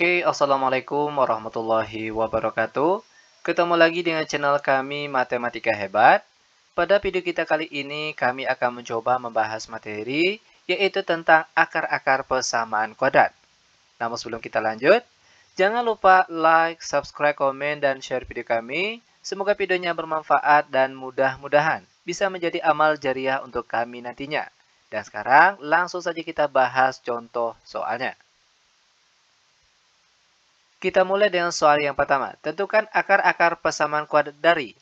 Oke, Assalamualaikum warahmatullahi wabarakatuh. Ketemu lagi dengan channel kami Matematika Hebat. Pada video kita kali ini, kami akan mencoba membahas materi, yaitu tentang akar-akar persamaan kuadrat. Namun sebelum kita lanjut, jangan lupa like, subscribe, komen, dan share video kami. Semoga videonya bermanfaat dan mudah-mudahan bisa menjadi amal jariah untuk kami nantinya. Dan sekarang langsung saja kita bahas contoh soalnya. Kita mulai dengan soal yang pertama. Tentukan akar-akar persamaan kuadrat dari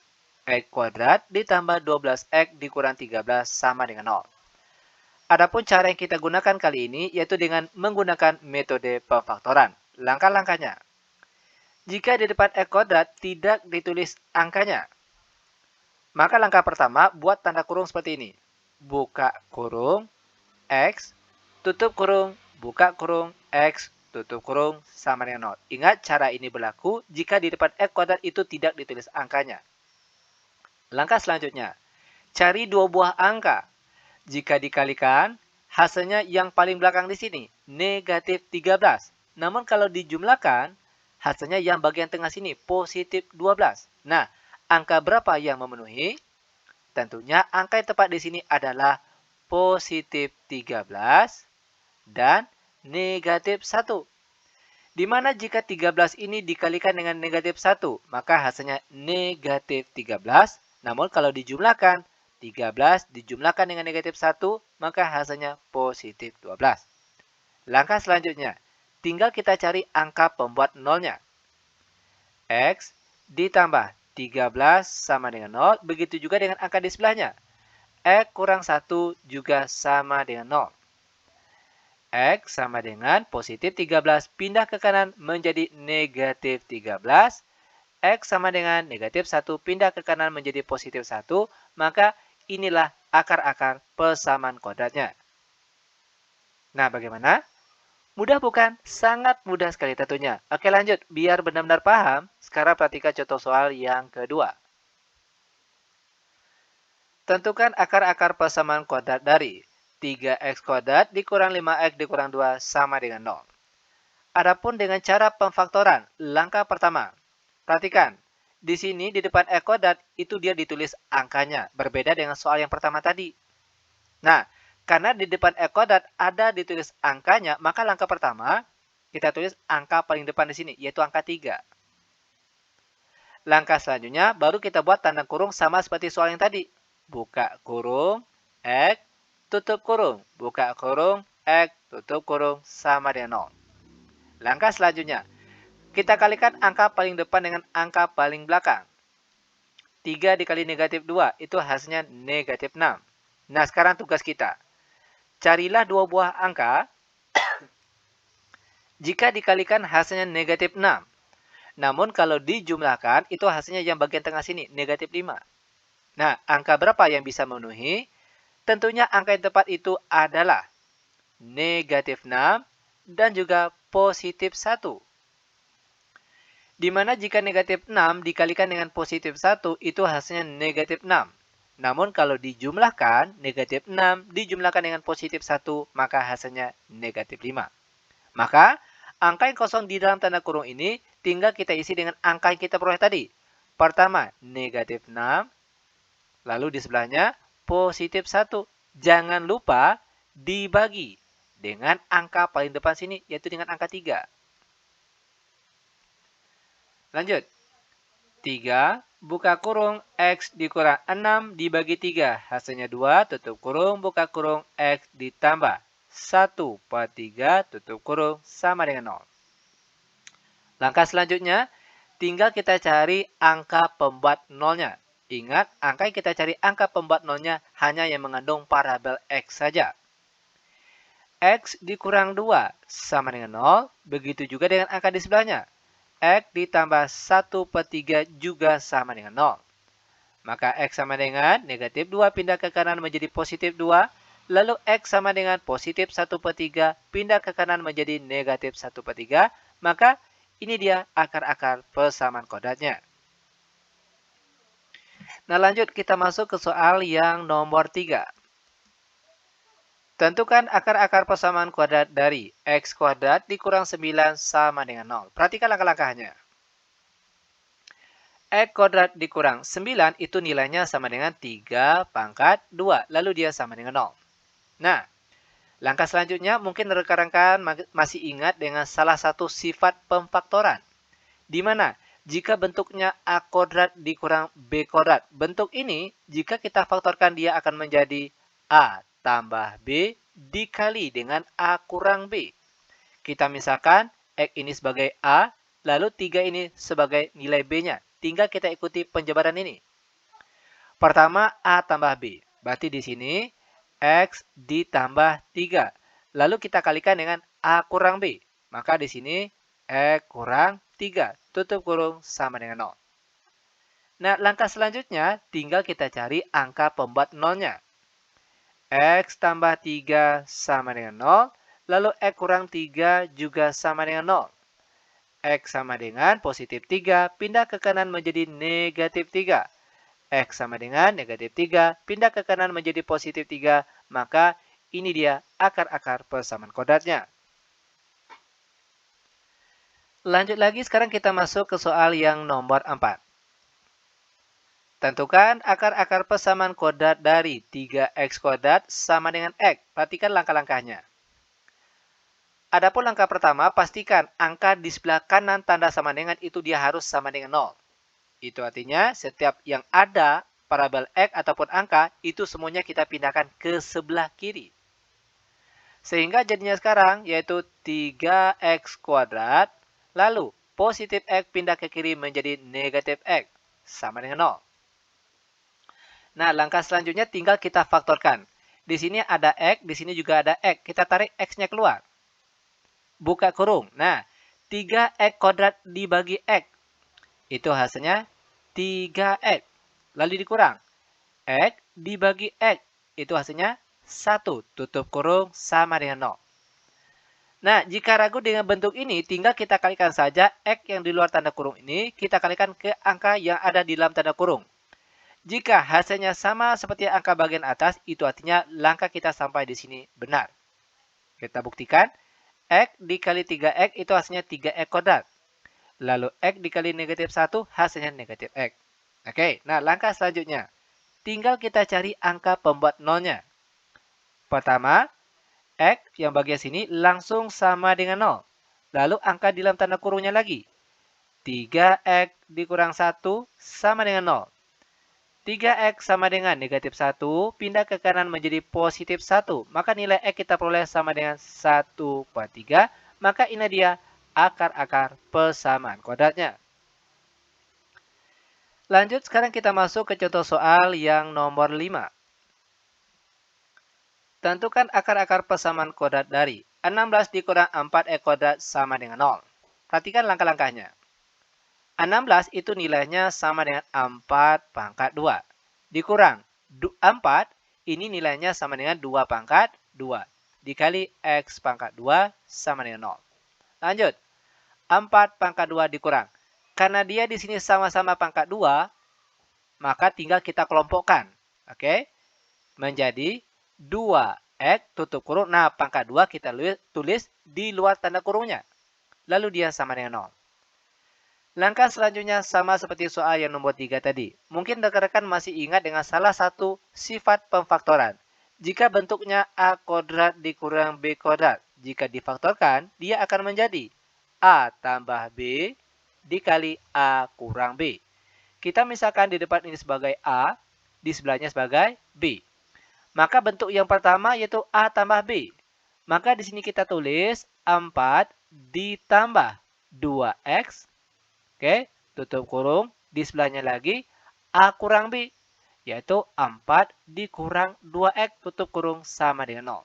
X kuadrat ditambah 12X dikurang 13 sama dengan 0. Adapun cara yang kita gunakan kali ini yaitu dengan menggunakan metode pemfaktoran. Langkah-langkahnya. Jika di depan X kuadrat tidak ditulis angkanya, maka langkah pertama buat tanda kurung seperti ini. Buka kurung X, tutup kurung, buka kurung X, tutup kurung sama dengan 0. Ingat, cara ini berlaku jika di depan X kuadrat itu tidak ditulis angkanya. Langkah selanjutnya, cari dua buah angka. Jika dikalikan, hasilnya yang paling belakang di sini, negatif 13. Namun kalau dijumlahkan, hasilnya yang bagian tengah sini, positif 12. Nah, angka berapa yang memenuhi? Tentunya angka yang tepat di sini adalah positif 13 dan negatif 1. Di mana jika 13 ini dikalikan dengan negatif 1, maka hasilnya negatif 13. Namun kalau dijumlahkan, 13 dijumlahkan dengan negatif 1, maka hasilnya positif 12. Langkah selanjutnya, tinggal kita cari angka pembuat nolnya. X ditambah 13 sama dengan 0, begitu juga dengan angka di sebelahnya. X kurang 1 juga sama dengan 0. X sama dengan positif 13 pindah ke kanan menjadi negatif 13. X sama dengan negatif 1 pindah ke kanan menjadi positif 1. Maka inilah akar-akar persamaan kuadratnya. Nah, bagaimana? Mudah bukan? Sangat mudah sekali tentunya. Oke, lanjut. Biar benar-benar paham, sekarang perhatikan contoh soal yang kedua. Tentukan akar-akar persamaan kuadrat dari 3x kuadrat dikurang 5x dikurang 2 sama dengan 0. Adapun dengan cara pemfaktoran, langkah pertama. Perhatikan, di sini di depan x kuadrat itu dia ditulis angkanya, berbeda dengan soal yang pertama tadi. Nah, karena di depan x kuadrat ada ditulis angkanya, maka langkah pertama kita tulis angka paling depan di sini, yaitu angka 3. Langkah selanjutnya baru kita buat tanda kurung sama seperti soal yang tadi. Buka kurung, X, tutup kurung, buka kurung, X, tutup kurung, sama dengan 0. Langkah selanjutnya, kita kalikan angka paling depan dengan angka paling belakang. 3 dikali negatif 2, itu hasilnya negatif 6. Nah, sekarang tugas kita. Carilah dua buah angka, jika dikalikan hasilnya negatif 6. Namun kalau dijumlahkan, itu hasilnya yang bagian tengah sini, negatif 5. Nah, angka berapa yang bisa memenuhi? Tentunya angka yang tepat itu adalah negatif 6 dan juga positif 1. Di mana jika negatif 6 dikalikan dengan positif 1, itu hasilnya negatif 6. Namun kalau dijumlahkan, negatif 6 dijumlahkan dengan positif 1, maka hasilnya negatif 5. Maka, angka yang kosong di dalam tanda kurung ini tinggal kita isi dengan angka yang kita peroleh tadi. Pertama, negatif 6. Lalu di sebelahnya positif 1. Jangan lupa dibagi dengan angka paling depan sini, yaitu dengan angka 3. Lanjut. 3, buka kurung, X dikurang 6 dibagi 3. Hasilnya 2, tutup kurung, buka kurung, X ditambah 1/3, tutup kurung, sama dengan 0. Langkah selanjutnya, tinggal kita cari angka pembuat nolnya. Ingat, angka yang kita cari angka pembuat nolnya hanya yang mengandung parabel X saja. X dikurang 2 sama dengan 0, begitu juga dengan angka di sebelahnya. X ditambah 1/3 juga sama dengan 0. Maka X sama dengan negatif 2 pindah ke kanan menjadi positif 2, lalu X sama dengan positif 1/3 pindah ke kanan menjadi negatif 1/3, maka ini dia akar-akar persamaan kuadratnya. Nah, lanjut kita masuk ke soal yang nomor 3. Tentukan akar-akar persamaan kuadrat dari X kuadrat dikurang 9 sama dengan 0. Perhatikan langkah-langkahnya. X kuadrat dikurang 9 itu nilainya sama dengan 3 pangkat 2. Lalu dia sama dengan 0. Nah, langkah selanjutnya mungkin rekan-rekan masih ingat dengan salah satu sifat pemfaktoran. Di mana jika bentuknya A kuadrat dikurang B kuadrat. Bentuk ini jika kita faktorkan dia akan menjadi A tambah B dikali dengan A kurang B. Kita misalkan X ini sebagai A, lalu 3 ini sebagai nilai B-nya. Tinggal kita ikuti penjabaran ini. Pertama, A tambah B. Berarti di sini X ditambah 3. Lalu kita kalikan dengan A kurang B. Maka di sini X kurang 3. Tutup kurung sama dengan 0. Nah, langkah selanjutnya tinggal kita cari angka pembuat nolnya. X tambah 3 sama dengan 0. Lalu X kurang 3 juga sama dengan 0. X sama dengan positif 3, pindah ke kanan menjadi negatif 3. X sama dengan negatif 3, pindah ke kanan menjadi positif 3. Maka ini dia akar-akar persamaan kuadratnya. Lanjut lagi, sekarang kita masuk ke soal yang nomor 4. Tentukan akar-akar persamaan kuadrat dari 3x kuadrat sama dengan x. Perhatikan langkah-langkahnya. Adapun langkah pertama, pastikan angka di sebelah kanan tanda sama dengan itu dia harus sama dengan 0. Itu artinya setiap yang ada parabel X ataupun angka, itu semuanya kita pindahkan ke sebelah kiri. Sehingga jadinya sekarang yaitu 3x kuadrat, lalu positif X pindah ke kiri menjadi negatif X, sama dengan 0. Nah, langkah selanjutnya tinggal kita faktorkan. Di sini ada X, di sini juga ada X. Kita tarik X-nya keluar. Buka kurung. Nah, 3x kuadrat dibagi x. Itu hasilnya 3x. Lalu dikurang. X dibagi x. Itu hasilnya 1. Tutup kurung sama dengan 0. Nah, jika ragu dengan bentuk ini, tinggal kita kalikan saja x yang di luar tanda kurung ini, kita kalikan ke angka yang ada di dalam tanda kurung. Jika hasilnya sama seperti angka bagian atas, itu artinya langkah kita sampai di sini benar. Kita buktikan. X dikali 3x itu hasilnya 3x kuadrat. Lalu X dikali negatif 1 hasilnya negatif X. Oke, nah langkah selanjutnya. Tinggal kita cari angka pembuat nolnya. Pertama, X yang bagian sini langsung sama dengan 0. Lalu angka di dalam tanda kurungnya lagi. 3x dikurang 1 sama dengan 0. 3x sama dengan negatif 1, pindah ke kanan menjadi positif 1. Maka nilai X kita peroleh sama dengan 1/3. Maka ini dia akar-akar persamaan kuadratnya. Lanjut, sekarang kita masuk ke contoh soal yang nomor 5. Tentukan akar-akar persamaan kuadrat dari 16 dikurang 4x kuadrat sama dengan 0. Perhatikan langkah-langkahnya. 16 itu nilainya sama dengan 4 pangkat 2. Dikurang 4, ini nilainya sama dengan 2 pangkat 2. Dikali X pangkat 2 sama dengan 0. Lanjut. 4 pangkat 2 dikurang. Karena dia di sini sama-sama pangkat 2, maka tinggal kita kelompokkan. Oke? Menjadi 2X tutup kurung. Nah, pangkat 2 kita tulis di luar tanda kurungnya. Lalu dia sama dengan 0. Langkah selanjutnya sama seperti soal yang nomor 3 tadi. Mungkin rekan-rekan masih ingat dengan salah satu sifat pemfaktoran. Jika bentuknya A kuadrat dikurang B kuadrat. Jika difaktorkan, dia akan menjadi A tambah B dikali A kurang B. Kita misalkan di depan ini sebagai A, di sebelahnya sebagai B. Maka bentuk yang pertama yaitu A tambah B. Maka di sini kita tulis 4 ditambah 2X. Oke, tutup kurung. Di sebelahnya lagi A kurang B. Yaitu 4 dikurang 2X tutup kurung sama dengan 0.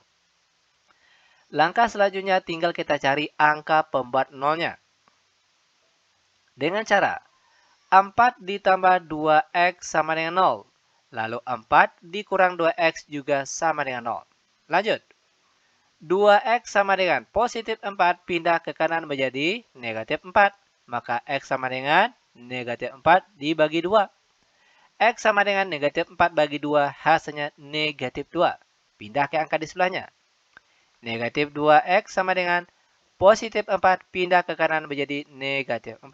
Langkah selanjutnya tinggal kita cari angka pembuat nolnya. Dengan cara 4 ditambah 2X sama dengan 0. Lalu 4 dikurang 2X juga sama dengan 0. Lanjut. 2X sama dengan positif 4 pindah ke kanan menjadi negatif 4. Maka X sama dengan negatif 4 dibagi 2. X sama dengan negatif 4 bagi 2 hasilnya negatif 2. Pindah ke angka di sebelahnya. Negatif 2X sama dengan positif 4 pindah ke kanan menjadi negatif 4.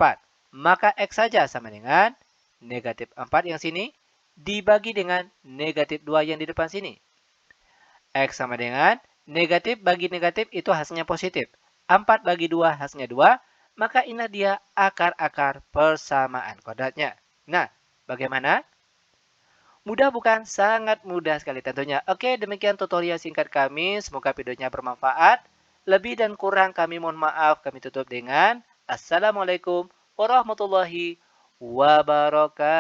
Maka X saja sama dengan negatif 4 yang sini dibagi dengan negatif 2 yang di depan sini. X sama dengan negatif bagi negatif itu hasilnya positif. 4 bagi 2 hasilnya 2. Maka inilah dia akar-akar persamaan kodratnya. Nah, bagaimana? Mudah bukan? Sangat mudah sekali tentunya. Oke, demikian tutorial singkat kami. Semoga videonya bermanfaat. Lebih dan kurang kami mohon maaf. Kami tutup dengan Assalamualaikum warahmatullahi wabarakatuh.